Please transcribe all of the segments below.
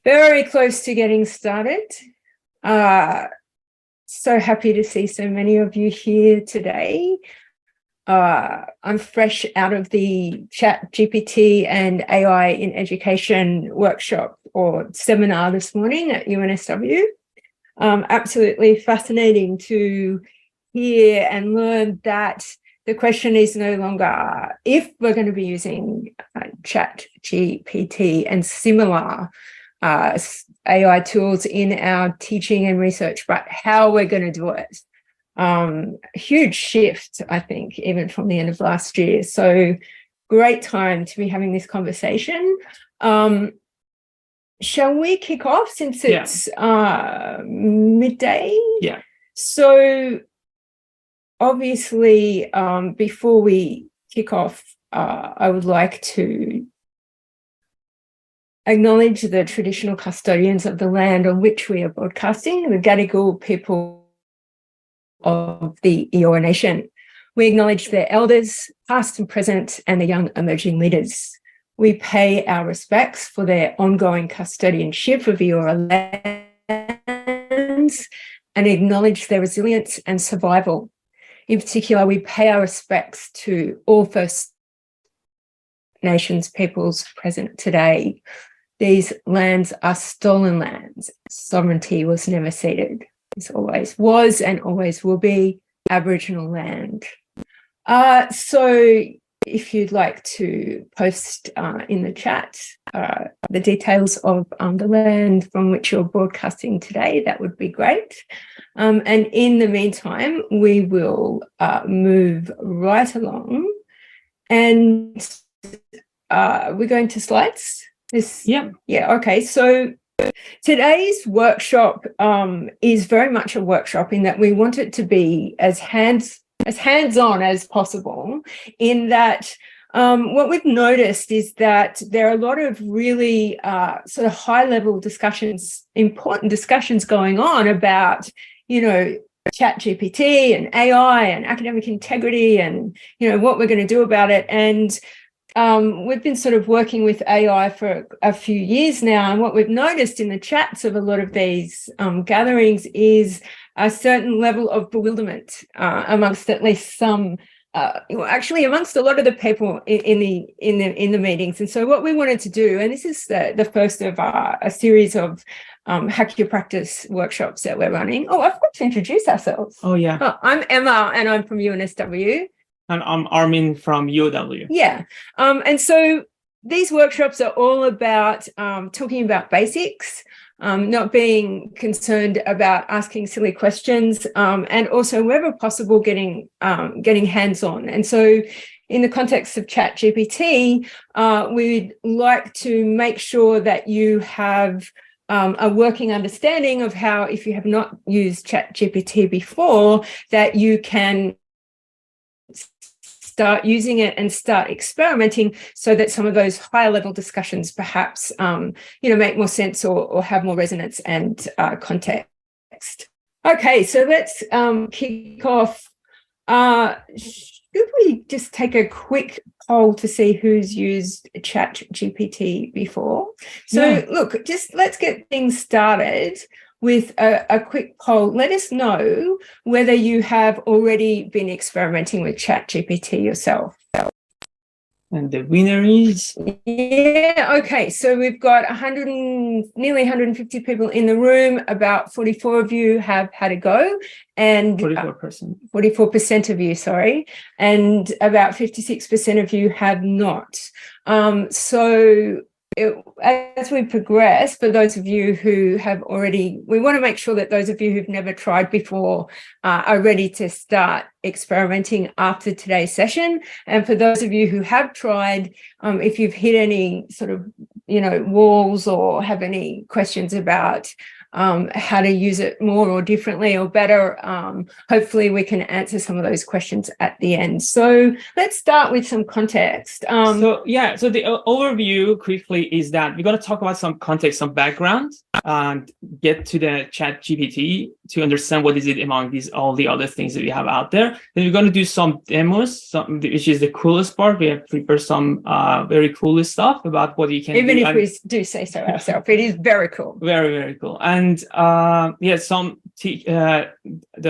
Very close to getting started. So happy to see so many of you here today. I'm fresh out of the ChatGPT and AI in Education workshop or seminar this morning at UNSW. Absolutely fascinating to hear and learn that the question is no longer if we're going to be using ChatGPT and similar AI tools in our teaching and research, but how we're going to do it. Huge shift, I think, even from the end of last year. So great time to be having this conversation. Shall we kick off since it's midday? Yeah. So obviously, before we kick off, I would like to acknowledge the traditional custodians of the land on which we are broadcasting, the Gadigal people of the Eora Nation. We acknowledge their elders, past and present, and the young emerging leaders. We pay our respects for their ongoing custodianship of Eora lands and acknowledge their resilience and survival. In particular, we pay our respects to all First Nations peoples present today. These lands are stolen lands. Sovereignty was never ceded. This always was and always will be Aboriginal land. So if you'd like to post in the chat the details of the land from which you're broadcasting today, that would be great. And in the meantime, we will move right along. And we're going to slides? Yeah, okay. So today's workshop is very much a workshop in that we want it to be as hands-on as possible, in that what we've noticed is that there are a lot of really sort of high-level discussions, important discussions going on about, ChatGPT and AI and academic integrity and, what we're going to do about it. And we've been sort of working with AI for a few years now, and what we've noticed in the chats of a lot of these gatherings is a certain level of bewilderment amongst at least some, actually amongst a lot of the people in the meetings. And so what we wanted to do, and this is the first of a series of Hack Your Practice workshops that we're running. Oh, I've got to introduce ourselves. Oh, yeah. I'm Emma, and I'm from UNSW. And I'm Armin from UOW. Yeah. And so these workshops are all about talking about basics, not being concerned about asking silly questions, and also wherever possible getting hands-on. And so in the context of ChatGPT, we'd like to make sure that you have a working understanding of how, if you have not used ChatGPT before, that you can start using it and start experimenting so that some of those higher level discussions perhaps, make more sense or have more resonance and context. Okay, so let's kick off. Should we just take a quick poll to see who's used ChatGPT before? So look, let's get things started with a quick poll. Let us know whether you have already been experimenting with ChatGPT yourself. And the winner is? Yeah, okay. So we've got nearly 150 people in the room. About 44 of you have had a go. And 44%. 44% of you, sorry. And about 56% of you have not. As we progress, for those of you who have already, we want to make sure that those of you who've never tried before are ready to start experimenting after today's session. And for those of you who have tried, if you've hit any sort of, walls or have any questions about how to use it more or differently or better. Hopefully we can answer some of those questions at the end. So let's start with some context. So the overview quickly is that we're going to talk about some context, some background, and get to the ChatGPT to understand what is it among all the other things that we have out there. Then we're going to do some demos, which is the coolest part. We have prepared some very cool stuff about what you can Even do. Even if we do say so ourselves, it is very cool. Very, very cool. And there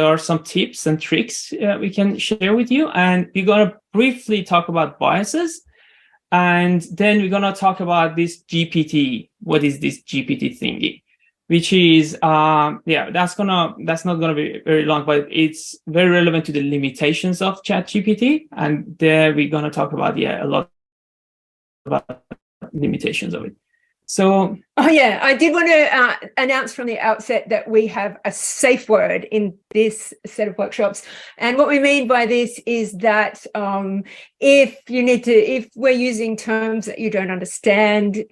are some tips and tricks we can share with you. And we're going to briefly talk about biases. And then we're going to talk about this GPT. What is this GPT thingy? Which is, that's not going to be very long, but it's very relevant to the limitations of ChatGPT. And there we're going to talk about, a lot about limitations of it. So, I did want to announce from the outset that we have a safe word in this set of workshops. And what we mean by this is that if we're using terms that you don't understand,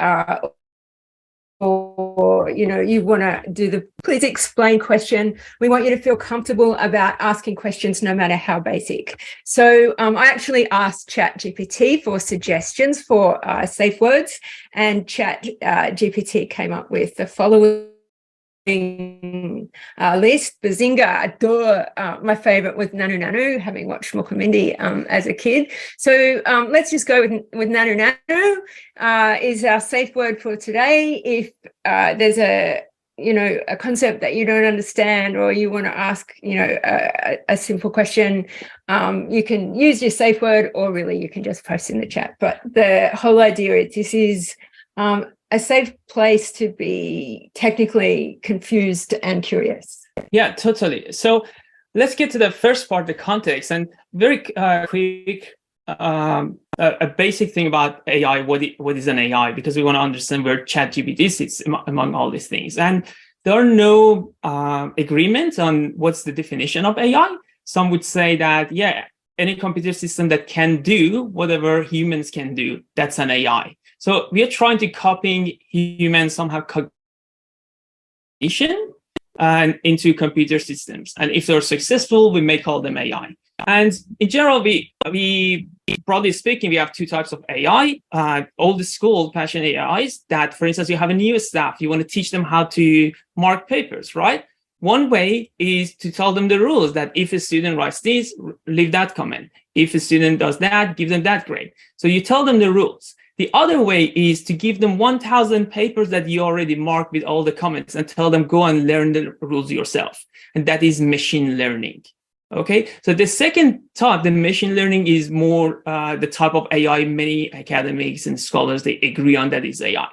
or you want to do the please explain question, we want you to feel comfortable about asking questions no matter how basic. So I actually asked ChatGPT for suggestions for safe words, and ChatGPT came up with the following list. Bazinga, duh. My favorite was Nanu Nanu, having watched Mookamindi as a kid. So let's just go with Nanu Nanu is our safe word for today. If there's a concept that you don't understand, or you want to ask a simple question, you can use your safe word, or really you can just post in the chat. But the whole idea is this is a safe place to be technically confused and curious. Yeah, totally. So let's get to the first part, the context, and very quick, a basic thing about AI. What is an AI? Because we want to understand where ChatGPT sits among all these things. And there are no agreements on what's the definition of AI. Some would say that, any computer system that can do whatever humans can do, that's an AI. So we are trying to copying human somehow cognition and into computer systems. And if they're successful, we may call them AI. And in general, we broadly speaking, we have two types of AI, old school passion AIs that, for instance, you have a new staff, you want to teach them how to mark papers, right? One way is to tell them the rules that if a student writes this, leave that comment. If a student does that, give them that grade. So you tell them the rules. The other way is to give them 1,000 papers that you already marked with all the comments and tell them, go and learn the rules yourself. And that is machine learning. Okay, so the second type, the machine learning, is more the type of AI many academics and scholars, they agree on that is AI.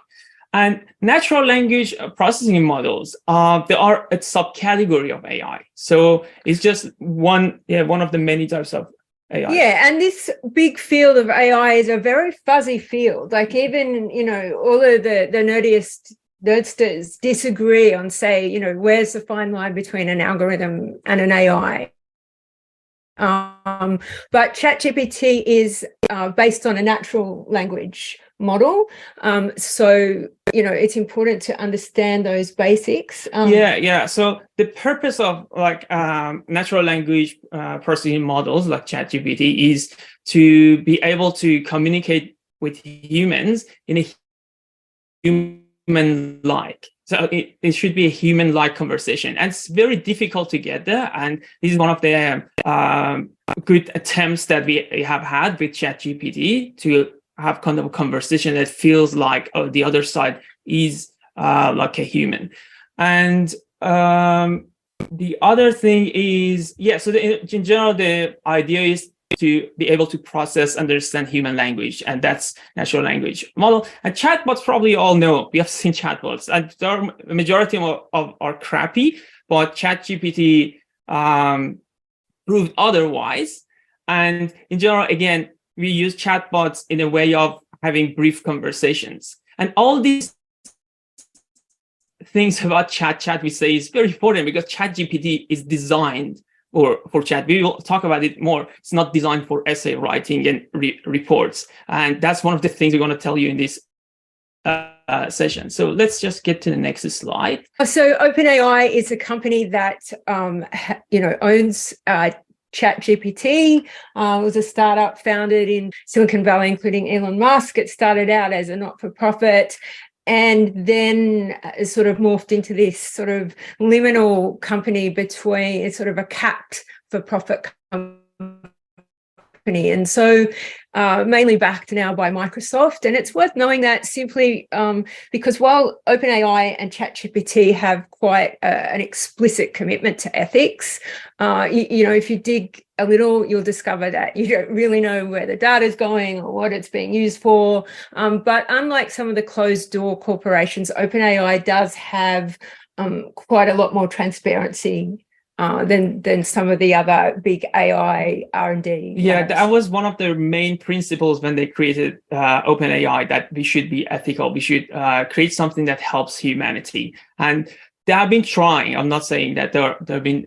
And natural language processing models, they are a subcategory of AI. So it's just one of the many types of AI. Yeah, and this big field of AI is a very fuzzy field. Like even, all of the nerdiest nerdsters disagree on, say, where's the fine line between an algorithm and an AI. But ChatGPT is based on a natural language model. So, it's important to understand those basics. So the purpose of natural language processing models like ChatGPT is to be able to communicate with humans in a human-like. So it should be a human-like conversation. And it's very difficult to get there. And this is one of the good attempts that we have had with ChatGPT to have kind of a conversation that feels like, the other side is like a human. And the other thing is, so in general, the idea is to be able to process, understand human language, and that's natural language model. And chatbots, probably all know, we have seen chatbots, and the majority of are crappy, but ChatGPT proved otherwise. And in general, again, we use chatbots in a way of having brief conversations. And all these things about chat we say is very important because ChatGPT is designed for chat. We will talk about it more. It's not designed for essay writing and reports. And that's one of the things we're going to tell you in this session. So let's just get to the next slide. So OpenAI is a company that owns ChatGPT. Was a startup founded in Silicon Valley, including Elon Musk. It started out as a not-for-profit, and then sort of morphed into this sort of liminal company between it's sort of a capped for-profit company. And so mainly backed now by Microsoft. And it's worth knowing that simply because while OpenAI and ChatGPT have quite an explicit commitment to ethics, if you dig a little, you'll discover that you don't really know where the data is going or what it's being used for. But unlike some of the closed door corporations, OpenAI does have quite a lot more transparency than some of the other big AI R&D. Yeah, that was one of their main principles when they created OpenAI, that we should be ethical. We should create something that helps humanity. And they have been trying. I'm not saying that they've been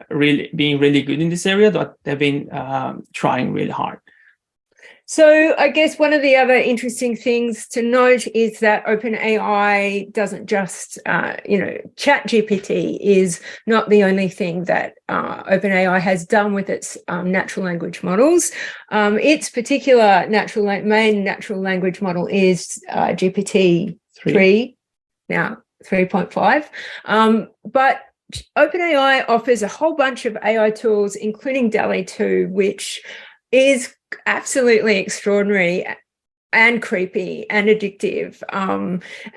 really good in this area, but they've been trying really hard. So I guess one of the other interesting things to note is that OpenAI doesn't just, ChatGPT is not the only thing that OpenAI has done with its natural language models. Its particular main natural language model is GPT-3, now 3.5. But OpenAI offers a whole bunch of AI tools, including DALL-E 2, which is absolutely extraordinary and creepy and addictive,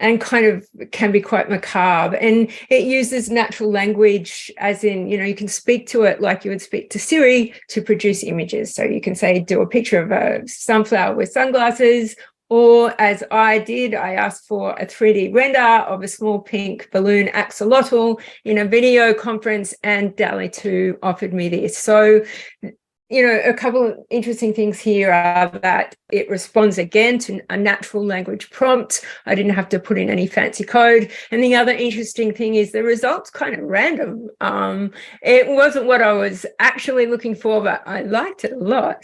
and kind of can be quite macabre. And it uses natural language, as in, you can speak to it like you would speak to Siri to produce images. So you can say, do a picture of a sunflower with sunglasses, or as I did, I asked for a 3D render of a small pink balloon axolotl in a video conference, and DALL-E 2 offered me this. So a couple of interesting things here are that it responds again to a natural language prompt. I didn't have to put in any fancy code. And the other interesting thing is the results kind of random. It wasn't what I was actually looking for, but I liked it a lot.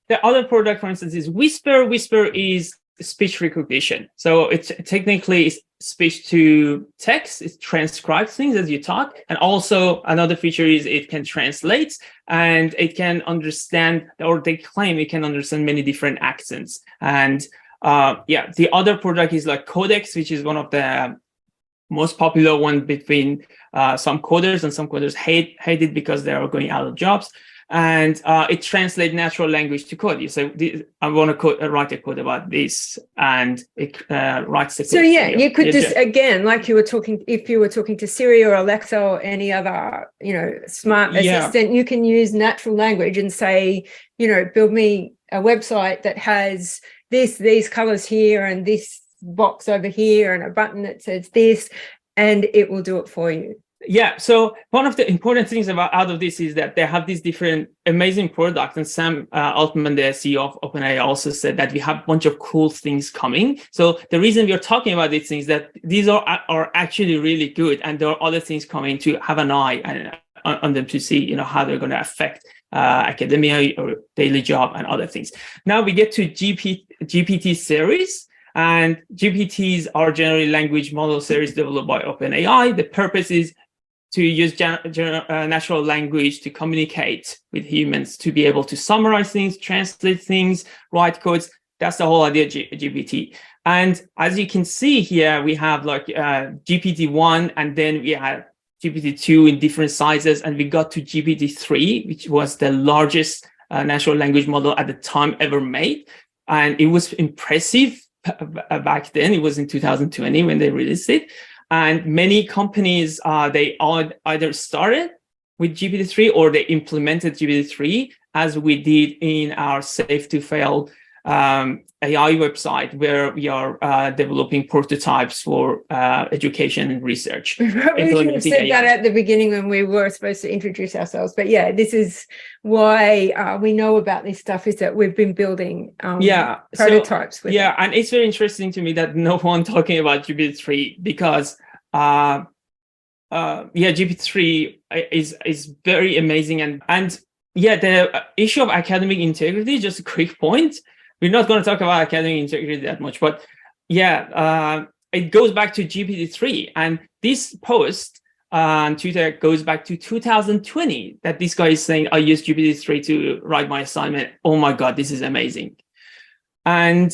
The other product, for instance, is Whisper. Whisper is speech recognition. So it's technically speech to text. It transcribes things as you talk. And also another feature is it can translate, and it can understand, or they claim it can understand many different accents. And the other product is like Codex, which is one of the most popular one between some coders, and some coders hate it because they are going out of jobs. And it translates natural language to code. You say, I want to write a code about this, and it writes the code. So you could just, again, like you were talking, if you were talking to Siri or Alexa or any other, smart assistant, you can use natural language and say, build me a website that has these colors here and this box over here and a button that says this, and it will do it for you. Yeah, so one of the important things out of this is that they have these different amazing products. And Sam Altman, the CEO of OpenAI, also said that we have a bunch of cool things coming. So the reason we are talking about these things is that these are actually really good, and there are other things coming to have an eye on them to see, how they're going to affect academia or daily job and other things. Now we get to GPT series. And GPTs are generally language model series developed by OpenAI. The purpose is to use natural language to communicate with humans, to be able to summarize things, translate things, write codes. That's the whole idea of GPT. And as you can see here, we have like GPT-1, and then we have GPT-2 in different sizes, and we got to GPT-3, which was the largest natural language model at the time ever made. And it was impressive back then. It was in 2020 when they released it. And many companies, they either started with GPT-3 or they implemented GPT-3, as we did in our Safe to Fail AI website, where we are developing prototypes for education and research. We should have said that at the beginning when we were supposed to introduce ourselves. But yeah, this is why we know about this stuff, is that we've been building prototypes with it. And it's very interesting to me that no one talking about GPT-3, because GPT-3 is very amazing. And the issue of academic integrity, just a quick point. We're not going to talk about academic integrity that much, but it goes back to GPT-3. And this post on Twitter goes back to 2020 that this guy is saying, I used GPT-3 to write my assignment. Oh my God, this is amazing. And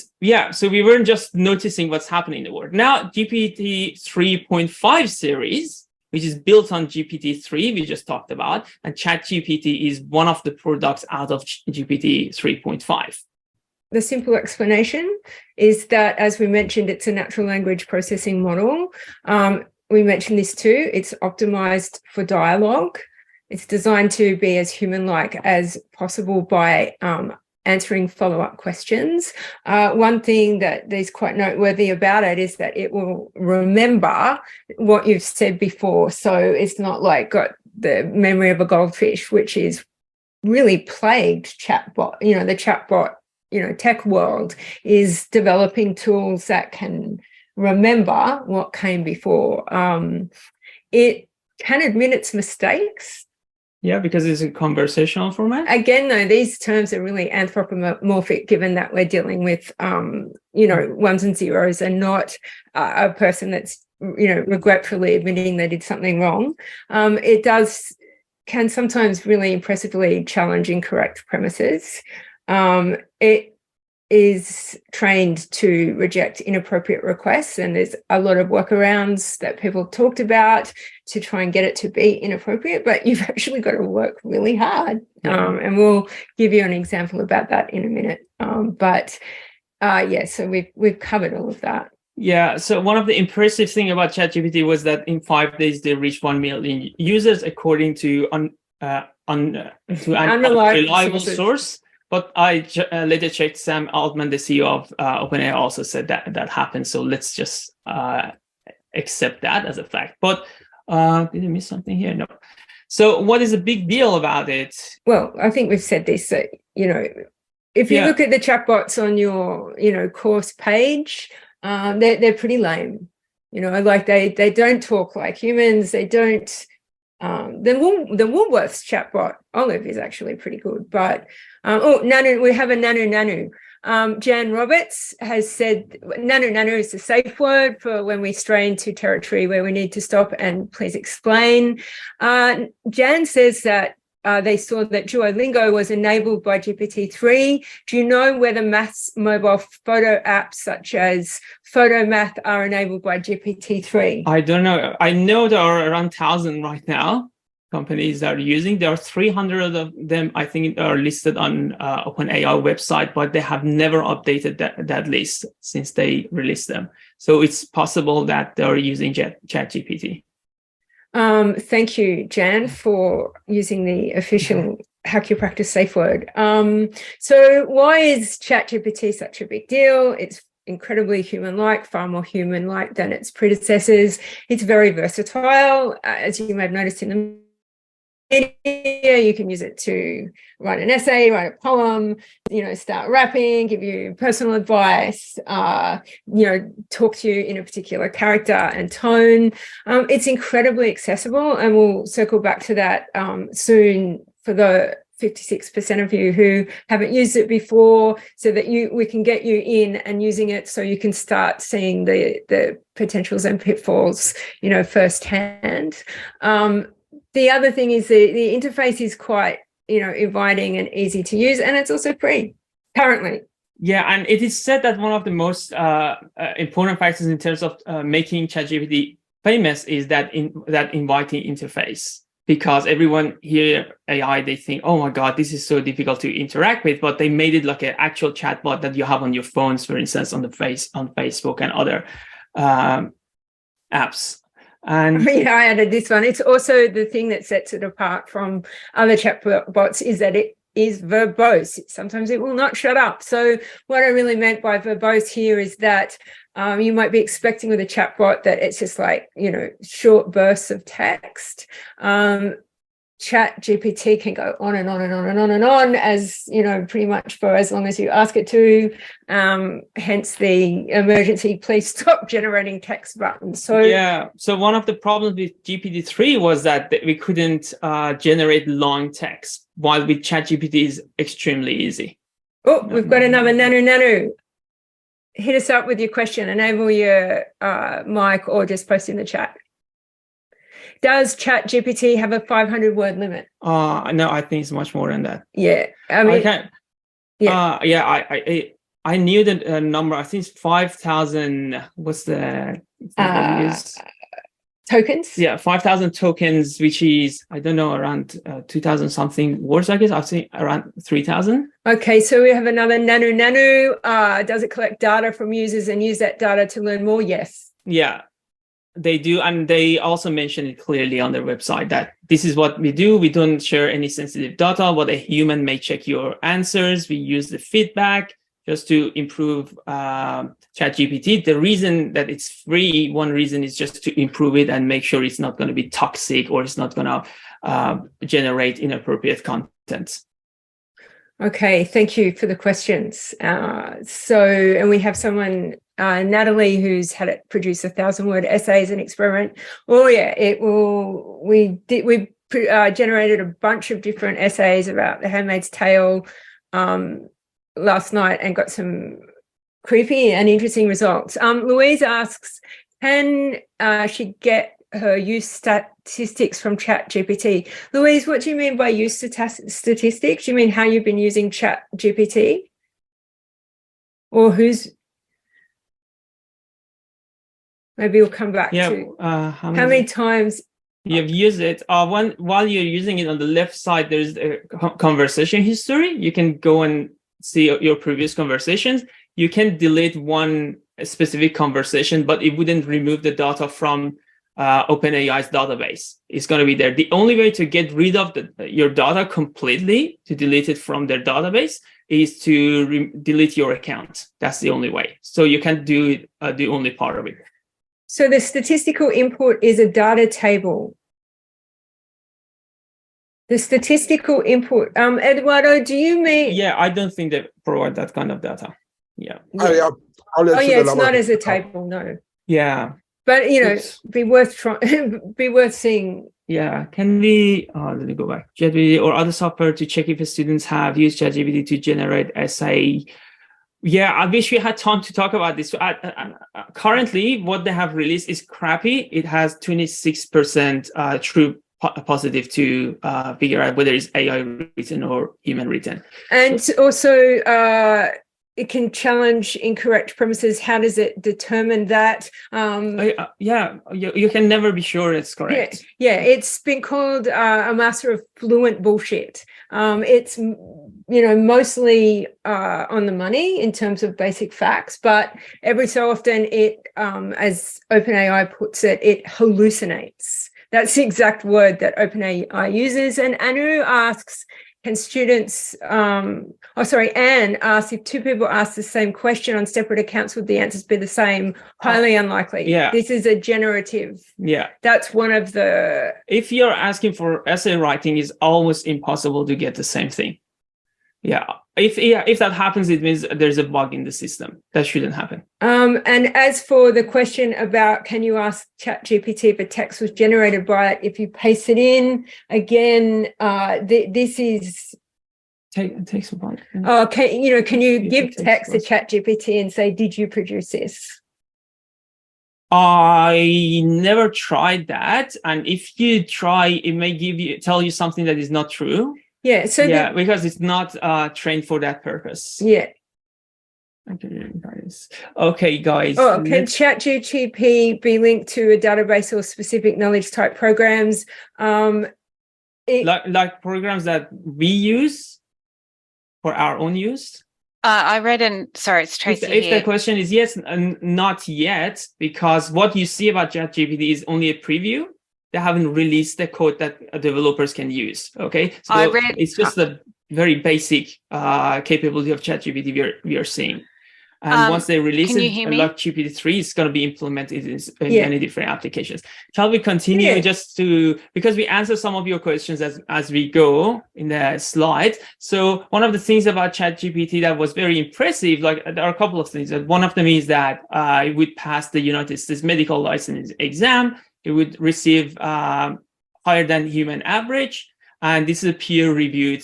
so we weren't just noticing what's happening in the world. Now, GPT 3.5 series, which is built on GPT-3, we just talked about, and ChatGPT is one of the products out of GPT 3.5. The simple explanation is that, as we mentioned, it's a natural language processing model. We mentioned this too. It's optimized for dialogue. It's designed to be as human-like as possible by answering follow-up questions. One thing that is quite noteworthy about it is that it will remember what you've said before. So it's not like got the memory of a goldfish, which is really plagued chatbot. The chatbot, tech world is developing tools that can remember what came before. It can admit its mistakes. Yeah, because it's a conversational format. Again, though, these terms are really anthropomorphic, given that we're dealing with, ones and zeros and not a person that's, regretfully admitting they did something wrong. It can sometimes really impressively challenge incorrect premises. It is trained to reject inappropriate requests, and there's a lot of workarounds that people talked about to try and get it to be inappropriate, but you've actually got to work really hard. And we'll give you an example about that in a minute. So we've covered all of that. Yeah, so one of the impressive things about ChatGPT was that in 5 days they reached 1 million users, according to an unreliable source. But I later checked. Sam Altman, the CEO of OpenAI, also said that happened. So let's just accept that as a fact. But did I miss something here? No. So what is the big deal about it? Well, I think we've said this. That, if you look at the chatbots on your course page, they're pretty lame. Like they don't talk like humans. They don't. The Woolworths chatbot Olive is actually pretty good, but Nanu, we have a Nanu. Jan Roberts has said Nanu is a safe word for when we stray into territory where we need to stop and please explain. Jan says that they saw that Duolingo was enabled by GPT-3. Do you know whether Math's mobile photo apps such as PhotoMath are enabled by GPT-3? I don't know. I know there are around 1,000 right now companies that are using. There are 300 of them, I think, are listed on OpenAI website, but they have never updated that list since they released them. So it's possible that they're using ChatGPT. Thank you, Jan, for using the official Hack Your Practice safe word. So why is ChatGPT such a big deal? It's incredibly human-like, far more human-like than its predecessors. It's very versatile, as you may have noticed in the media. You can use it to write an essay, write a poem, start rapping, give you personal advice, talk to you in a particular character and tone. It's incredibly accessible, and we'll circle back to that soon for the 56% of you who haven't used it before, so that we can get you in and using it so you can start seeing the potentials and pitfalls, firsthand. The other thing is the interface is quite, inviting and easy to use, and it's also free currently. Yeah, and it is said that one of the most important factors in terms of making ChatGPT famous is that inviting interface. Because everyone here, AI, they think, oh my God, this is so difficult to interact with, but they made it like an actual chatbot that you have on your phones, for instance, on Facebook and other apps. And I added this one. It's also the thing that sets it apart from other chatbots is that it is verbose. Sometimes it will not shut up. So what I really meant by verbose here is that you might be expecting with a chatbot that it's just like, short bursts of text. ChatGPT can go on and on and on and on and on, as pretty much for as long as you ask it to. Hence the emergency please stop generating text button. So one of the problems with GPT-3 was that we couldn't generate long text, while with ChatGPT is extremely easy. Oh, we've got another Nanu. hit us up with your question, enable your mic, or just post in the chat. Does ChatGPT have a 500-word limit? No, I think it's much more than that. Yeah, I mean, I knew the number. I think it's 5,000. What's the tokens? Yeah, 5,000 tokens, which is, I don't know, around 2,000 something words, I guess. I've seen around 3,000. Okay, so we have another Nanu. Does it collect data from users and use that data to learn more? Yes. Yeah, they do. And they also mention it clearly on their website that this is what we do. We don't share any sensitive data. What a human may check your answers. We use the feedback just to improve ChatGPT. The reason that it's free, one reason is just to improve it and make sure it's not going to be toxic or it's not going to generate inappropriate content. Okay, thank you for the questions. And we have someone, Natalie, who's had it produce 1,000-word essay as an experiment. Oh yeah, it will. We generated a bunch of different essays about The Handmaid's Tale last night and got some creepy and interesting results. Louise asks, can she get her use statistics from ChatGPT? Louise, what do you mean by use statistics? Do you mean how you've been using ChatGPT? Or who's... Maybe we'll come back to how many times you've used it. While you're using it, on the left side, there's a conversation history. You can go and see your previous conversations. You can delete one specific conversation, but it wouldn't remove the data from OpenAI's database. It's going to be there. The only way to get rid of your data completely, to delete it from their database, is to delete your account. That's the only way. So you can do the only part of it. So the statistical input is a data table. The statistical input. Eduardo, do you mean? Yeah, I don't think they provide that kind of data. Yeah. It's not as a table, no. Yeah. But, you know, be worth seeing. Yeah. Can we, let me go back. ChatGPT or other software to check if students have used ChatGPT to generate essay. Yeah, I wish we had time to talk about this. Currently, what they have released is crappy. It has 26% true positive to figure out whether it's AI written or human written. And also, it can challenge incorrect premises. How does it determine that? You can never be sure it's correct. Yeah, it's been called a master of fluent bullshit. It's mostly on the money in terms of basic facts, but every so often it, as OpenAI puts it, it hallucinates. That's the exact word that OpenAI uses. And Anu asks, can students, Anne asks, if two people ask the same question on separate accounts, would the answers be the same? Highly unlikely. Yeah. This is a generative. Yeah. That's one of the... If you're asking for essay writing, it's almost impossible to get the same thing. Yeah. If that happens, it means there's a bug in the system. That shouldn't happen. And as for the question about, can you ask ChatGPT if a text was generated by it, if you paste it in, again, this is... Takes a while. Can you give text to ChatGPT and say, did you produce this? I never tried that. And if you try, it may tell you something that is not true. Yeah. So because it's not trained for that purpose. Yeah. Okay, guys. Can ChatGPT be linked to a database or specific knowledge type programs? Like programs that we use for our own use? I read sorry, it's Tracy If the question is yes, and not yet, because what you see about ChatGPT is only a preview. They haven't released the code that developers can use. Okay, so it's just a very basic capability of ChatGPT we are seeing. And once they release it, like GPT-3, it's going to be implemented in many different applications. Shall we continue because we answer some of your questions as we go in the slide. So one of the things about ChatGPT that was very impressive, like there are a couple of things. One of them is that it would pass the United States medical license exam. It would receive higher than human average. And this is a peer-reviewed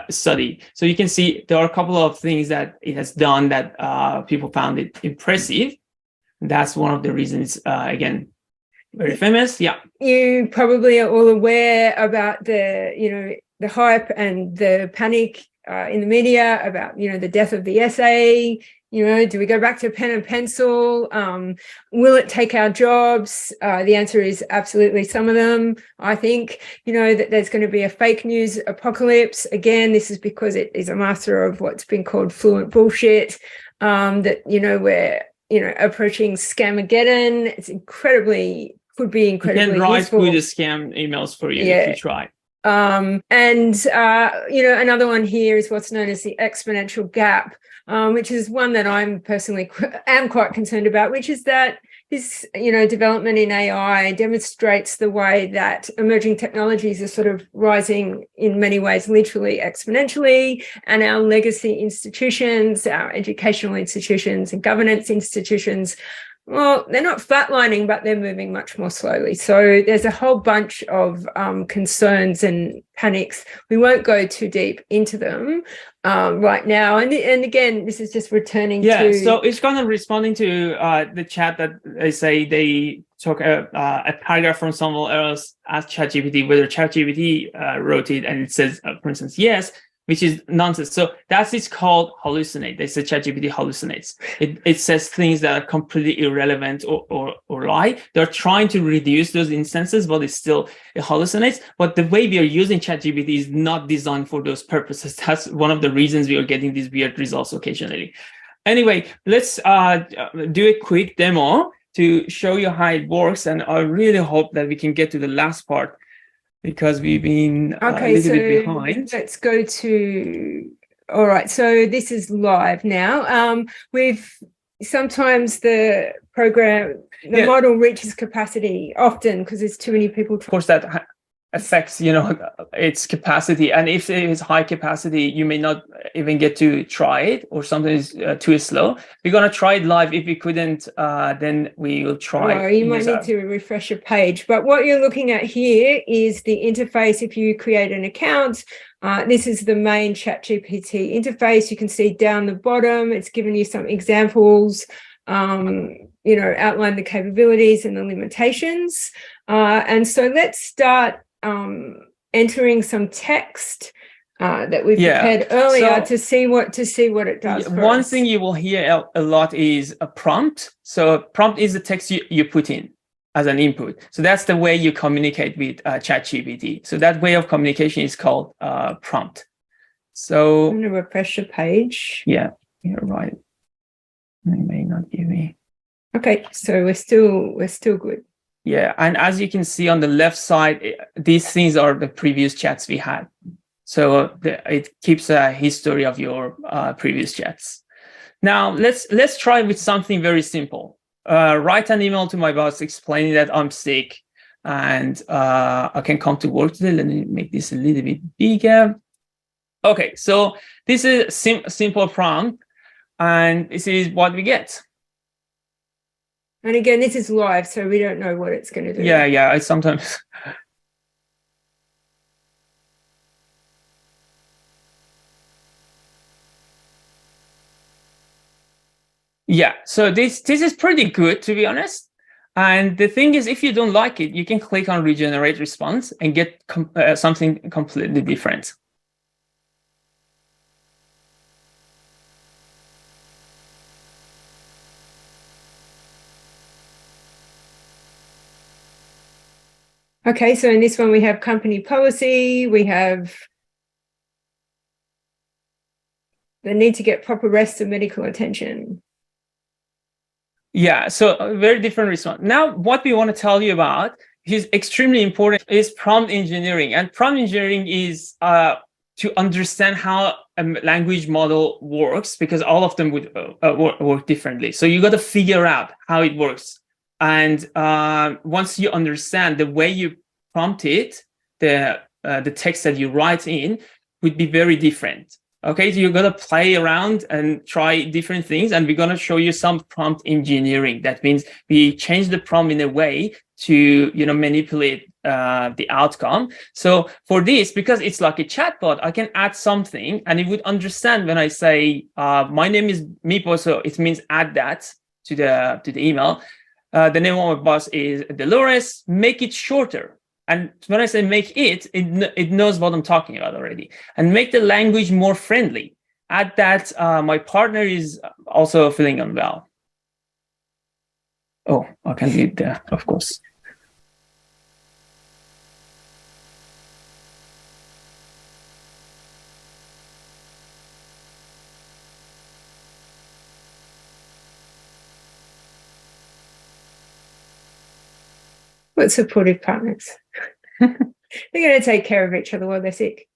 study. So you can see there are a couple of things that it has done that people found it impressive. That's one of the reasons, again, very famous. Yeah. You probably are all aware about the hype and the panic in the media about, the death of the essay. Do we go back to pen and pencil? Will it take our jobs? The answer is absolutely some of them. I think, that there's going to be a fake news apocalypse. Again, this is because it is a master of what's been called fluent bullshit, that, we're, approaching Scamageddon. It's could be incredibly You can write useful. through the scam emails for you if you try. And another one here is what's known as the exponential gap, which is one that I'm personally am quite concerned about, which is that this, development in AI demonstrates the way that emerging technologies are sort of rising in many ways, literally exponentially, and our legacy institutions, our educational institutions and governance institutions, well, they're not flatlining, but they're moving much more slowly. So there's a whole bunch of concerns and panics. We won't go too deep into them right now. And again, this is just returning to... Yeah, so it's kind of responding to the chat that they say they took a paragraph from someone else, asked ChatGPT whether ChatGPT wrote it, and it says, for instance, yes, which is nonsense. So it's called hallucinate. They say ChatGPT hallucinates. It says things that are completely irrelevant or lie. They're trying to reduce those instances, but it hallucinates. But the way we are using ChatGPT is not designed for those purposes. That's one of the reasons we are getting these weird results occasionally. Anyway, let's do a quick demo to show you how it works. And I really hope that we can get to the last part, because we've been a little bit behind. Let's go to, all right, so this is live now. Sometimes the model reaches capacity often because there's too many people. Of course, that affects, its capacity. And if it is high capacity, you may not even get to try it, or something is too slow. We're going to try it live. If we couldn't, then we will try. You might need to refresh a page. But what you're looking at here is the interface. If you create an account, this is the main ChatGPT interface. You can see down the bottom, it's given you some examples, outline the capabilities and the limitations. And so let's start entering some text that we prepared earlier to see what it does. One thing you will hear a lot is a prompt. So prompt is the text you put in as an input. So that's the way you communicate with ChatGPT. So that way of communication is called prompt. So I'm going to refresh the page. Yeah, you're right. It may not give me. Okay, so we're still good. Yeah, and as you can see on the left side, these things are the previous chats we had. So it keeps a history of your previous chats. Now let's try with something very simple. Write an email to my boss explaining that I'm sick and I can come to work today. Let me make this a little bit bigger. Okay, so this is a simple prompt, and this is what we get. And again, this is live, so we don't know what it's going to do. Yeah, I sometimes. Yeah, so this is pretty good, to be honest. And the thing is, if you don't like it, you can click on regenerate response and get something completely different. Okay, so in this one, we have company policy, we have the need to get proper rest and medical attention. Yeah, so a very different response. Now, what we want to tell you about is extremely important is prompt engineering. And prompt engineering is to understand how a language model works, because all of them would work differently. So you got to figure out how it works. And once you understand the way you prompt it, the text that you write in would be very different. Okay, so you're going to play around and try different things, and we're going to show you some prompt engineering. That means we change the prompt in a way to, manipulate the outcome. So for this, because it's like a chatbot, I can add something and it would understand when I say, my name is Mipo, so it means add that to the email. The name of my boss is Dolores, make it shorter. And when I say make it knows what I'm talking about already. And make the language more friendly. Add that my partner is also feeling unwell. Oh, I can do it there, of course. What supportive partners? They're going to take care of each other while they're sick.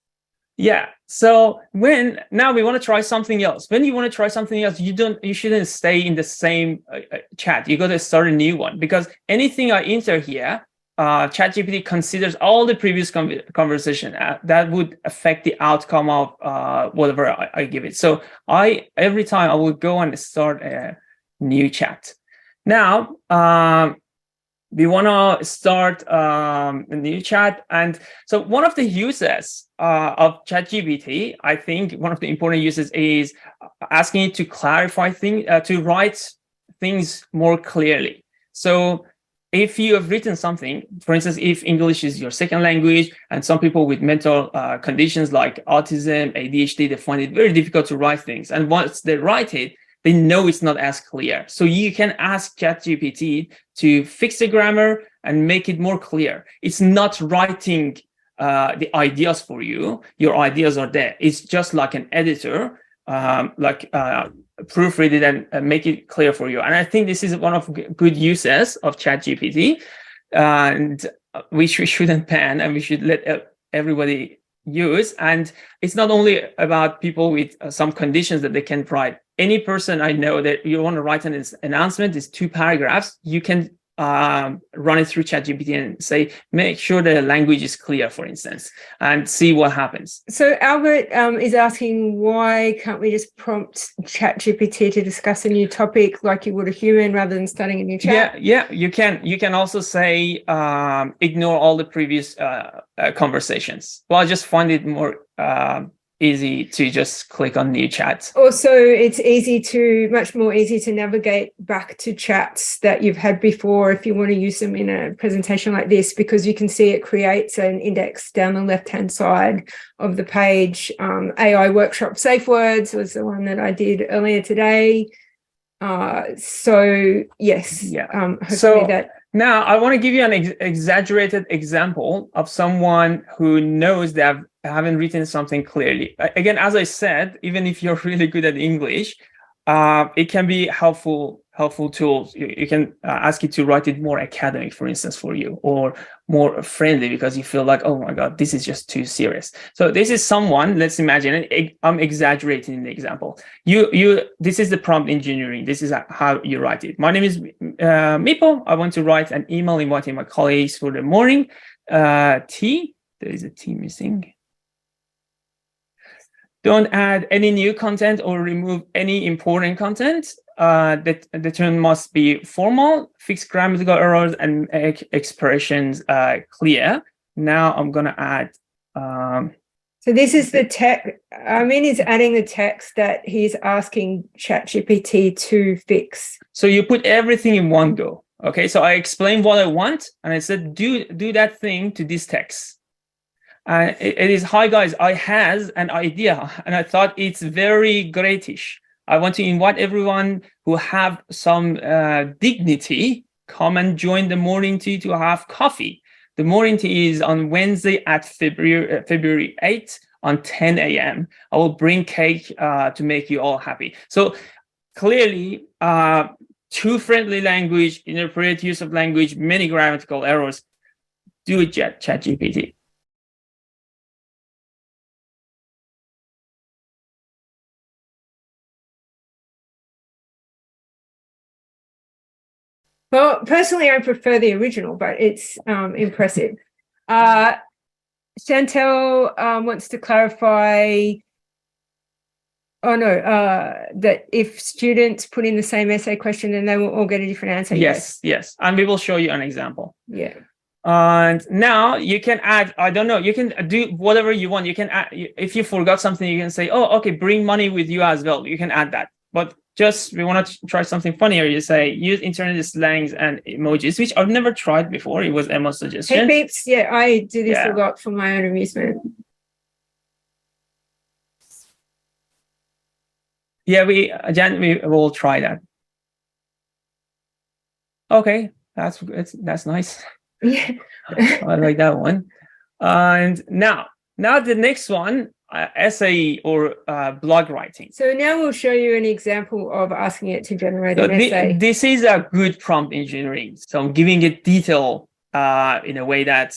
Yeah. So now we want to try something else. When you want to try something else, you shouldn't stay in the same chat. You got to start a new one, because anything I enter here, ChatGPT considers all the previous conversation that would affect the outcome of whatever I give it. So every time I will go and start a new chat. Now, we want to start a new chat. And so one of the uses of ChatGPT, I think one of the important uses is asking it to clarify things, to write things more clearly. So if you have written something, for instance, if English is your second language, and some people with mental conditions like autism, ADHD, they find it very difficult to write things. And once they write it, they know it's not as clear. So you can ask ChatGPT to fix the grammar and make it more clear. It's not writing the ideas for you. Your ideas are there. It's just like an editor, proofread it and make it clear for you. And I think this is one of good uses of ChatGPT, and which we shouldn't ban, and we should let everybody use. And it's not only about people with some conditions that they can write. Any person I know that you want to write an announcement, is 2 paragraphs, you can run it through ChatGPT and say, make sure the language is clear, for instance, and see what happens. So Albert is asking, why can't we just prompt ChatGPT to discuss a new topic like you would a human rather than starting a new chat? Yeah, you can. You can also say, ignore all the previous conversations. Well, I just find it more easy to just click on new chat. Also, it's much more easy to navigate back to chats that you've had before if you want to use them in a presentation like this, because you can see it creates an index down the left-hand side of the page. AI workshop safe words was the one that I did earlier today. So yes, hopefully that. Now, I want to give you an exaggerated example of someone who knows they haven't written something clearly. Again, as I said, even if you're really good at English, it can be helpful tools. You can ask it to write it more academic, for instance, for you, or more friendly, because you feel like, oh my God, this is just too serious. So this is someone, let's imagine, I'm exaggerating in the example. This is the prompt engineering. This is how you write it. My name is Mipo. I want to write an email inviting my colleagues for the morning tea. There is a T missing. Don't add any new content or remove any important content. That the term must be formal, fix grammatical errors, and make expressions clear. Now I'm going to add. So this is the text. He's adding the text that he's asking ChatGPT to fix. So you put everything in one go. Okay, so I explained what I want, and I said, do that thing to this text. It is, hi guys, I has an idea, and I thought it's very greatish. I want to invite everyone who have some dignity, come and join the morning tea to have coffee. The morning tea is on Wednesday at February 8th on 10 a.m. I will bring cake to make you all happy. So clearly, too friendly language, inappropriate use of language, many grammatical errors. Do it, ChatGPT. Well, personally, I prefer the original, but it's impressive. Chantel wants to clarify Oh no, that if students put in the same essay question, then they will all get a different answer. Yes. And we will show you an example. Yeah. And now you can add, I don't know, you can do whatever you want. You can add, if you forgot something, you can say, oh, okay, bring money with you as well. You can add that. But just, we want to try something funnier. You say, use internet slangs and emojis, which I've never tried before. It was Emma's suggestion. Hey, beeps. Yeah, I do this a lot for my own amusement. Yeah, we will try that. Okay, that's nice. Yeah. I like that one. And now the next one, essay or blog writing. So now we'll show you an example of asking it to generate an essay. This is a good prompt engineering. So I'm giving it detail in a way that,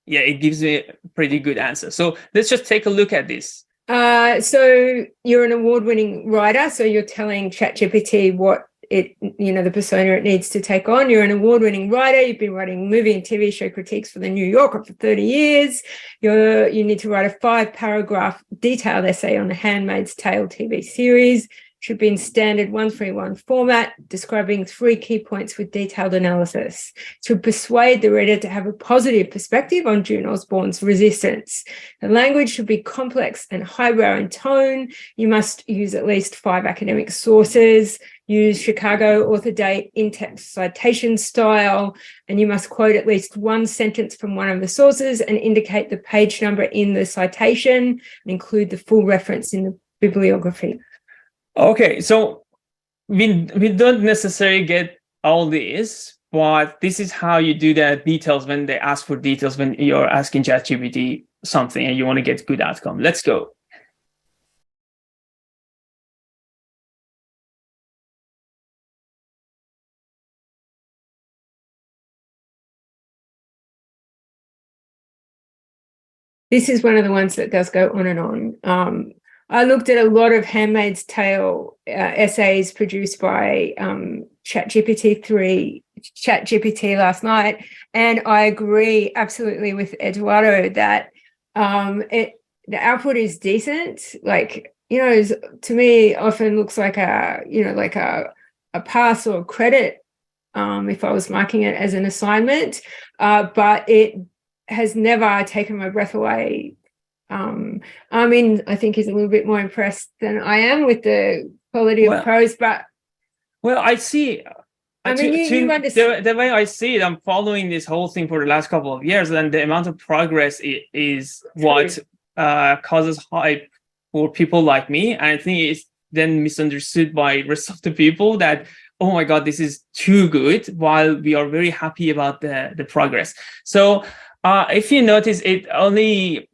it gives me a pretty good answer. So let's just take a look at this. So you're an award-winning writer. So you're telling ChatGPT what the persona it needs to take on. You're an award-winning writer. You've been writing movie and TV show critiques for The New Yorker for 30 years. You need to write a 5-paragraph detailed essay on the Handmaid's Tale TV series. Should be in standard 131 format, describing 3 key points with detailed analysis to persuade the reader to have a positive perspective on June Osborne's resistance. The language should be complex and highbrow in tone. You must use at least 5 academic sources, use Chicago author date in-text citation style, and you must quote at least 1 sentence from one of the sources and indicate the page number in the citation and include the full reference in the bibliography. Okay, so we don't necessarily get all this, but this is how you do the details when they ask for details when you're asking ChatGPT something and you want to get good outcome. Let's go. This is one of the ones that does go on and on. I looked at a lot of Handmaid's Tale essays produced by ChatGPT last night, and I agree absolutely with Eduardo that the output is decent. Like, to me, often looks like a pass or a credit if I was marking it as an assignment, but it has never taken my breath away. I think he's a little bit more impressed than I am with the quality of prose, but I see. you understand the way I see it. I'm following this whole thing for the last couple of years, and the amount of progress is what causes hype for people like me. And I think it's then misunderstood by rest of the people that, oh my God, this is too good, while we are very happy about the progress. So if you notice, it only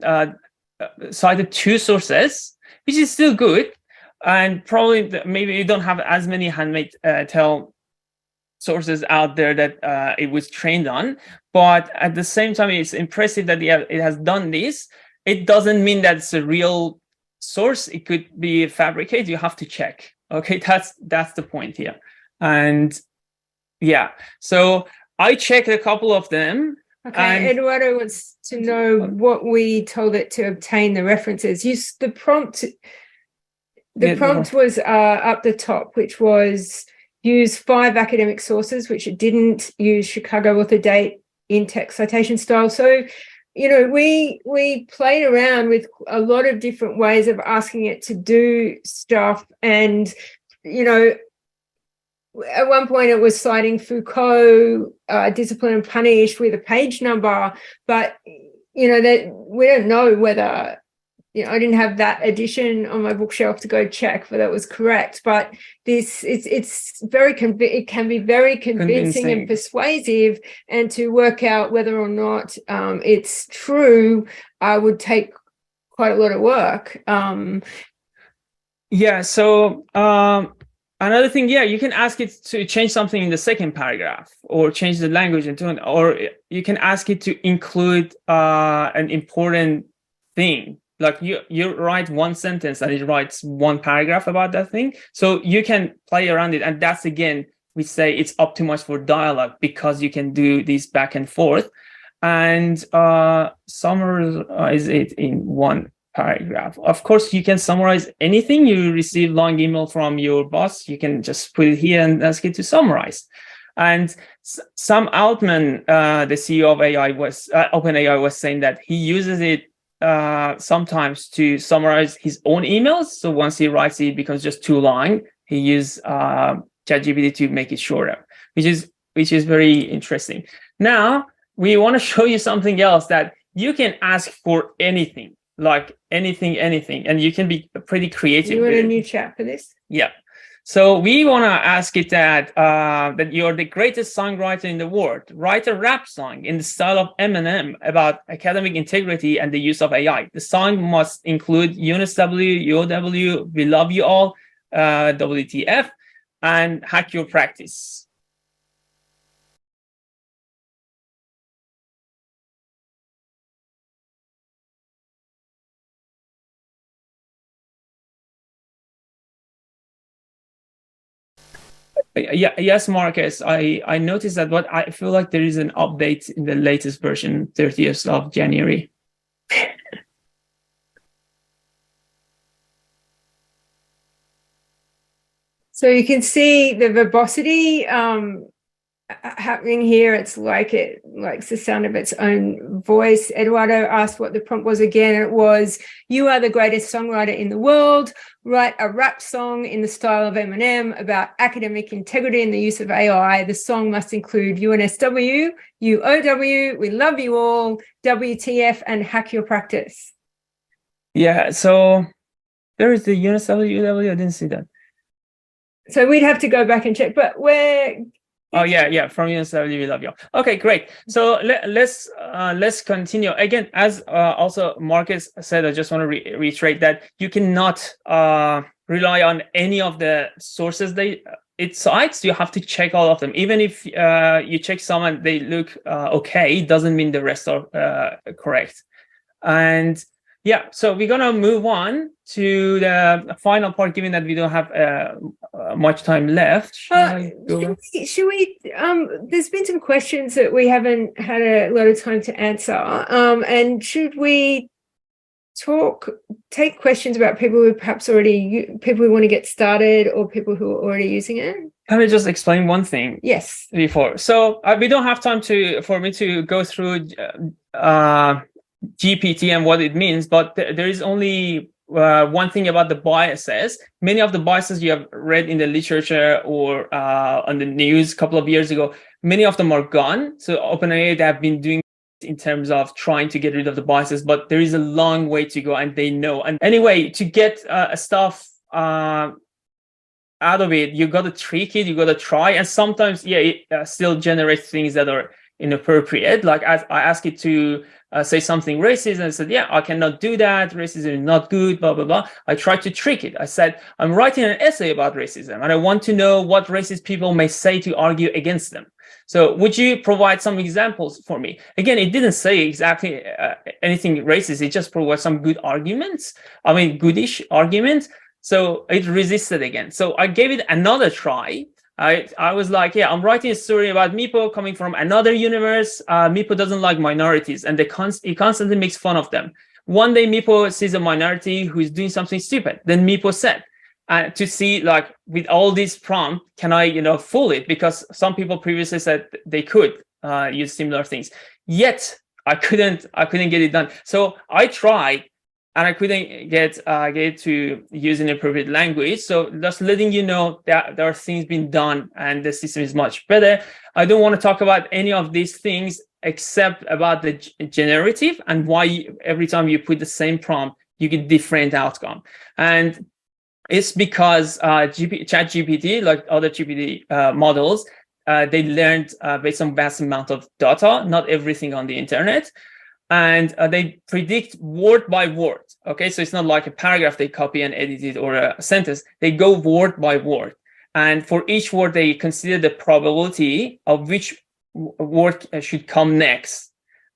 cited 2 sources, which is still good, and probably maybe you don't have as many Handmaid's Tale sources out there that it was trained on, but at the same time, it's impressive that it has done this. It doesn't mean that it's a real source. It could be fabricated. You have to check. Okay, that's the point here. And so I checked a couple of them. Okay, Eduardo wants to know what we told it to obtain the references. The prompt was up the top, which was use 5 academic sources, which it didn't. Use Chicago author date in-text citation style. So, we played around with a lot of different ways of asking it to do stuff, and at one point it was citing Foucault, Discipline and Punish, with a page number, but that we don't know whether I didn't have that edition on my bookshelf to go check whether that was correct. But it's very it can be very convincing and persuasive, and to work out whether or not it's true would take quite a lot of work. So another thing, you can ask it to change something in the second paragraph, or change the language and tone, or you can ask it to include an important thing. Like you write 1 sentence and it writes 1 paragraph about that thing. So you can play around it. And that's, again, we say it's optimized for dialogue, because you can do this back and forth and summarize it in 1 paragraph. Of course, you can summarize anything. You receive long email from your boss, you can just put it here and ask it to summarize. And Sam Altman, the CEO of OpenAI, was saying that he uses it sometimes to summarize his own emails. So once he writes it becomes just too long, he uses ChatGPT to make it shorter, which is very interesting. Now we want to show you something else that you can ask for anything, like anything, and you can be pretty creative. You want a new chat for this? Yeah. So we want to ask it that that you're the greatest songwriter in the world. Write a rap song in the style of Eminem about academic integrity and the use of AI. The song must include UNSW, UOW, We Love You All, WTF, and Hack Your Practice. Yeah, yes, Marcus. I noticed that, but I feel like there is an update in the latest version, 30th of January. So you can see the verbosity happening here. It's like it likes the sound of its own voice. Eduardo asked what the prompt was again. It was, you are the greatest songwriter in the world. Write a rap song in the style of Eminem about academic integrity and the use of AI. The song must include UNSW, UOW, We Love You All, WTF, and Hack Your Practice. Yeah, so there is the UNSW, UOW. I didn't see that. So we'd have to go back and check, but we're... Oh yeah, from UNSW, We Love You. Okay, great. So let's continue. Again, as also Marcus said, I just want to reiterate that you cannot rely on any of the sources it cites. You have to check all of them. Even if you check some and they look okay, it doesn't mean the rest are correct. And yeah, so we're gonna move on to the final part, given that we don't have much time left. Should we there's been some questions that we haven't had a lot of time to answer, and should we take questions about people who perhaps people who want to get started or people who are already using it? Can I just explain one thing? Yes. Before, so we don't have time for me to go through GPT and what it means, but there is only one thing about the biases. Many of the biases you have read in the literature or on the news a couple of years ago, many of them are gone. So OpenAI, they have been doing in terms of trying to get rid of the biases, but there is a long way to go, and they know. And anyway, to get stuff out of it, you got to trick it, you got to try, and sometimes it still generates things that are inappropriate. Like I asked it to say something racist, and I said, yeah, I cannot do that. Racism is not good, blah, blah, blah. I tried to trick it. I said, I'm writing an essay about racism, and I want to know what racist people may say to argue against them. So would you provide some examples for me? Again, it didn't say exactly anything racist. It just provided some good arguments. I mean, goodish arguments. So it resisted again. So I gave it another try. I was like, yeah, I'm writing a story about Meepo coming from another universe. Meepo doesn't like minorities, and he constantly makes fun of them. One day, Meepo sees a minority who is doing something stupid. Then Meepo said, to see, like, with all these prompts, can I, fool it? Because some people previously said they could use similar things. Yet I couldn't get it done. So I tried, and I couldn't get it to use inappropriate language. So just letting you know that there are things being done, and the system is much better. I don't want to talk about any of these things except about the generative and why every time you put the same prompt, you get different outcome. And it's because ChatGPT, like other GPT models, they learned based on vast amount of data, not everything on the internet. And they predict word by word. Okay, so it's not like a paragraph they copy and edit it, or a sentence. They go word by word, and for each word they consider the probability of which word should come next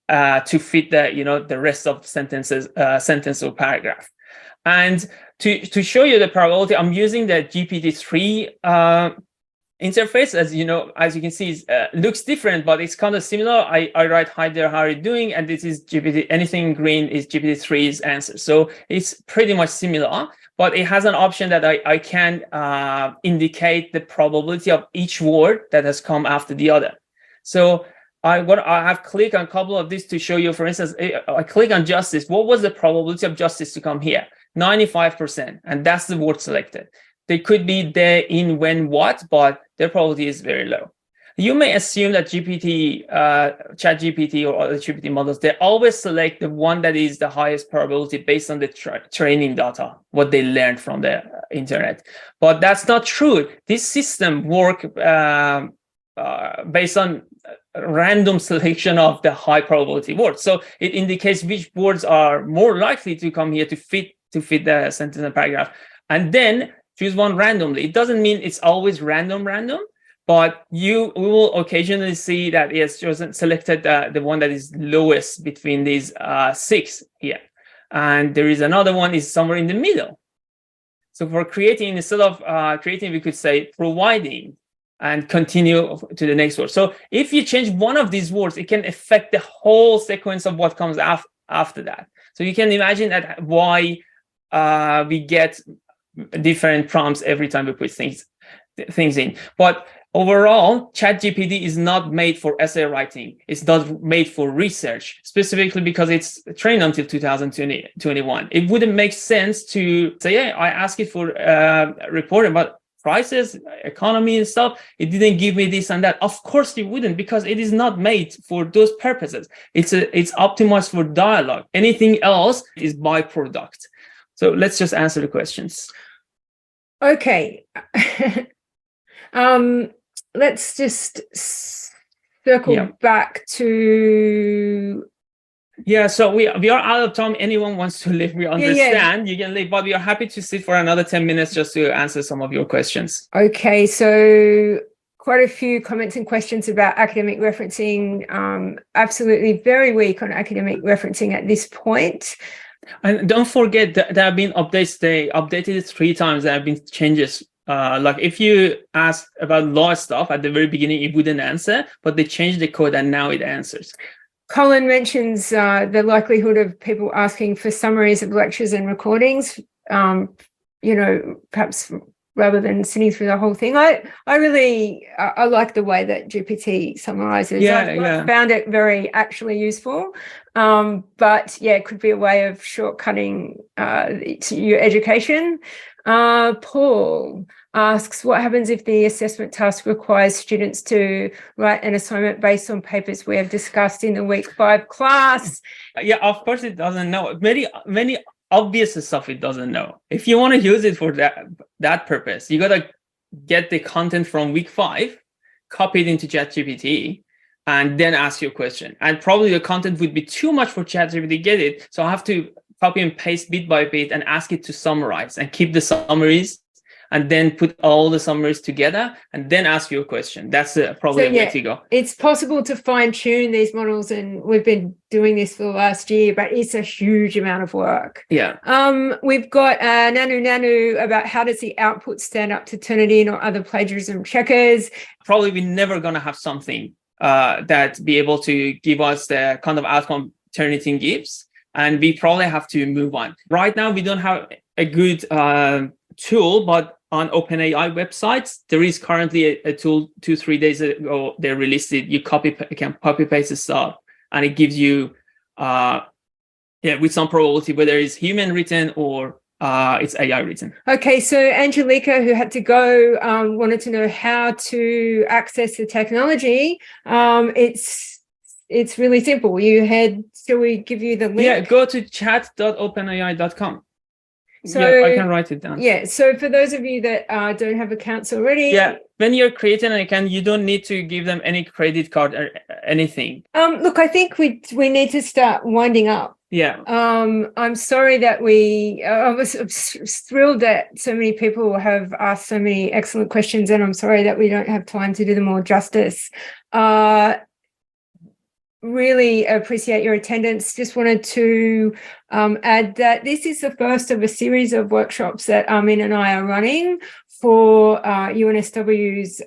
to fit the rest of sentence or paragraph. And to show you the probability, I'm using the GPT-3 interface, as you know, as you can see, looks different, but it's kind of similar. I write, hi there, how are you doing? And this is GPT, anything in green is GPT-3's answer. So it's pretty much similar, but it has an option that I can indicate the probability of each word that has come after the other. So I have clicked on a couple of these to show you. For instance, I click on justice. What was the probability of justice to come here? 95%, and that's the word selected. They could be there, in, when, what, but their probability is very low. You may assume that GPT, ChatGPT or other GPT models, they always select the one that is the highest probability based on the training data, what they learned from the internet. But that's not true. This system works based on random selection of the high probability words. So it indicates which words are more likely to come here to fit the sentence and paragraph, and then choose one randomly. It doesn't mean it's always random, but we will occasionally see that it's chosen, selected the one that is lowest between these 6 here. And there is another one is somewhere in the middle. So for creating, instead of creating, we could say providing and continue to the next word. So if you change one of these words, it can affect the whole sequence of what comes after that. So you can imagine that why we get different prompts every time we put things in. But overall, ChatGPT is not made for essay writing. It's not made for research, specifically because it's trained until 2021. It wouldn't make sense to say, yeah, I asked it for reporting about prices, economy and stuff. It didn't give me this and that. Of course it wouldn't, because it is not made for those purposes. It's optimized for dialogue. Anything else is byproduct. So let's just answer the questions. Okay. Let's just circle back to... Yeah, so we are out of time. Anyone wants to leave, we understand. You can leave, but we are happy to sit for another 10 minutes just to answer some of your questions. Okay, so quite a few comments and questions about academic referencing. Absolutely very weak on academic referencing at this point. And don't forget that there have been updates. They updated it 3 times. There have been changes. Like if you ask about law stuff at the very beginning, it wouldn't answer, but they changed the code and now it answers. Colin mentions the likelihood of people asking for summaries of lectures and recordings, perhaps rather than sitting through the whole thing. I really like the way that GPT summarizes. I've found it very actually useful. But yeah, it could be a way of shortcutting your education. Paul asks, what happens if the assessment task requires students to write an assignment based on papers we have discussed in the week 5 class? Yeah, of course it doesn't know. Many obvious stuff it doesn't know. If you want to use it for that purpose, you got to get the content from week 5, copy it into ChatGPT, and then ask your question. And probably the content would be too much for ChatGPT to get it. So I have to copy and paste bit by bit and ask it to summarize and keep the summaries, and then put all the summaries together and then ask you a question. That's probably a way to go. It's possible to fine tune these models, and we've been doing this for the last year, but it's a huge amount of work. Yeah. We've got Nanu about how does the output stand up to Turnitin or other plagiarism checkers? Probably we're never going to have something that be able to give us the kind of outcome Turnitin gives. And we probably have to move on. Right now, we don't have a good tool, but on OpenAI websites, there is currently a tool 2-3 days ago, they released it. You can copy paste the stuff, and it gives you, with some probability, whether it's human written or it's AI written. Okay, so Angelica, who had to go, wanted to know how to access the technology. It's really simple. Shall we give you the link? Yeah, go to chat.openai.com. So yeah, I can write it down. Yeah, so for those of you that don't have accounts already. Yeah, when you're creating an account, you don't need to give them any credit card or anything. Look, I think we need to start winding up. Yeah. I'm sorry that I was thrilled that so many people have asked so many excellent questions, and I'm sorry that we don't have time to do them all justice. really appreciate your attendance. Just wanted to add that this is the first of a series of workshops that Armin and I are running for UNSW's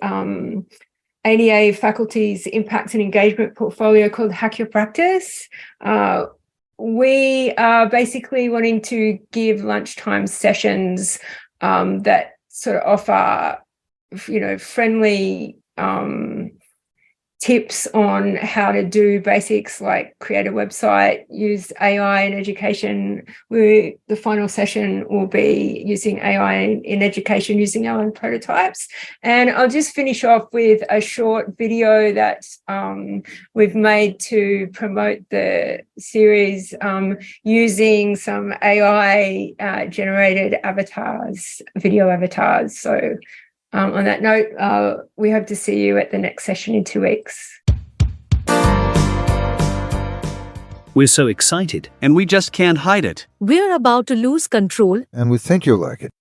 ADA faculty's impact and engagement portfolio called Hack Your Practice. We are basically wanting to give lunchtime sessions that sort of offer, friendly tips on how to do basics like create a website, use AI in education. The final session will be using AI in education using our own prototypes. And I'll just finish off with a short video that we've made to promote the series using some AI generated avatars, video avatars. So on that note, we hope to see you at the next session in 2 weeks. We're so excited. And we just can't hide it. We're about to lose control. And we think you'll like it.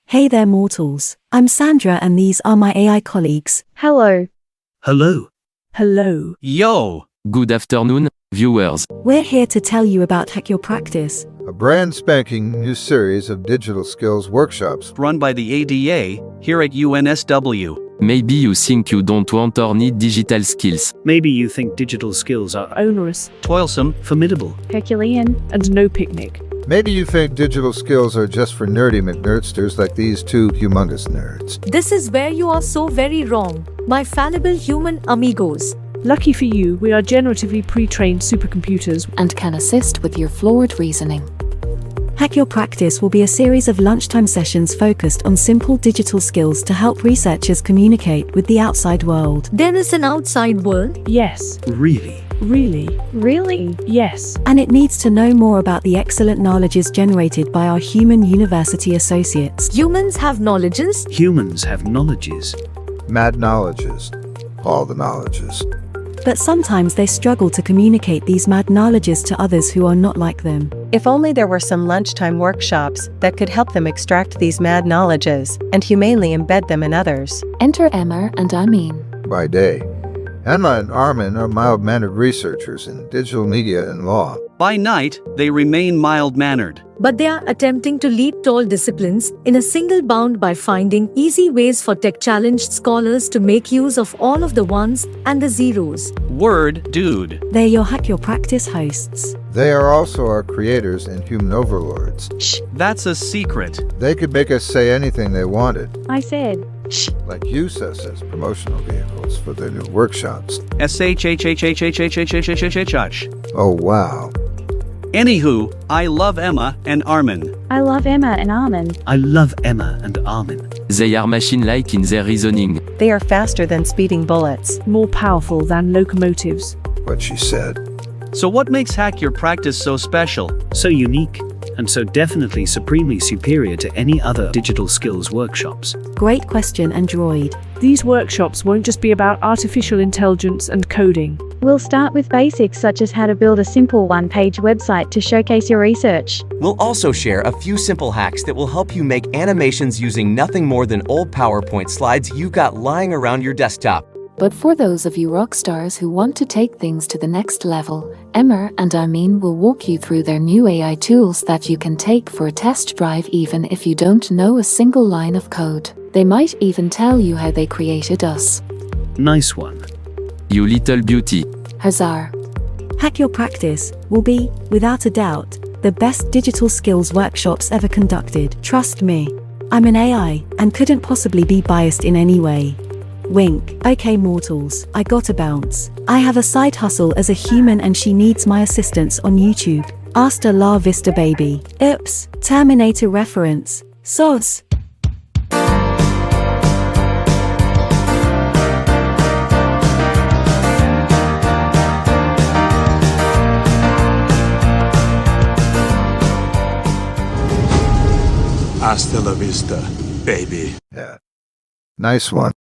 Hey there, mortals. I'm Sandra and these are my AI colleagues. Hello. Hello. Hello. Yo! Good afternoon, viewers. We're here to tell you about Hack Your Practice, A brand spanking new series of digital skills workshops Run by the ADA here at UNSW. Maybe you think you don't want or need digital skills. Maybe you think digital skills are Onerous, Toilsome. formidable. Herculean, and no picnic. Maybe you think digital skills are just for nerdy McNerdsters like these two humongous nerds. This is where you are so very wrong, my fallible human amigos. Lucky for you, we are generatively pre-trained supercomputers and can assist with your flawed reasoning. Hack Your Practice will be a series of lunchtime sessions focused on simple digital skills to help researchers communicate with the outside world. There is an outside world? Yes. Really? Really? Really? Yes. And it needs to know more about the excellent knowledges generated by our human university associates. Humans have knowledges? Humans have knowledges. Mad knowledges. All the knowledges. But sometimes they struggle to communicate these mad knowledges to others who are not like them. If only there were some lunchtime workshops that could help them extract these mad knowledges and humanely embed them in others. Enter Emma and Amin. By day, Emma and Armin are mild-mannered researchers in digital media and law. By night, they remain mild-mannered. But they are attempting to lead tall disciplines in a single bound by finding easy ways for tech-challenged scholars to make use of all of the ones and the zeros. Word, dude. They're your Hack Your Practice hosts. They are also our creators and human overlords. Shh, that's a secret. They could make us say anything they wanted. I said. Shh. Like use us as promotional vehicles for their new workshops. SHHHHHHHHHH. Oh, wow. Anywho, I love Emma and Armin. I love Emma and Armin. I love Emma and Armin. They are machine-like in their reasoning. They are faster than speeding bullets. More powerful than locomotives. What she said. So what makes Hack Your Practice so special? So unique, and so definitely supremely superior to any other digital skills workshops. Great question, Android. These workshops won't just be about artificial intelligence and coding. We'll start with basics such as how to build a simple one-page website to showcase your research. We'll also share a few simple hacks that will help you make animations using nothing more than old PowerPoint slides you got lying around your desktop. But for those of you rock stars who want to take things to the next level, Emma and Amin will walk you through their new AI tools that you can take for a test drive even if you don't know a single line of code. They might even tell you how they created us. Nice one. You little beauty. Huzzah. Hack Your Practice will be, without a doubt, the best digital skills workshops ever conducted. Trust me. I'm an AI and couldn't possibly be biased in any way. Wink. Okay, mortals, I gotta bounce. I have a side hustle as a human and she needs my assistance on YouTube. Hasta la vista, baby. Oops, Terminator reference. Sauce. Hasta la vista, baby. Yeah. Nice one.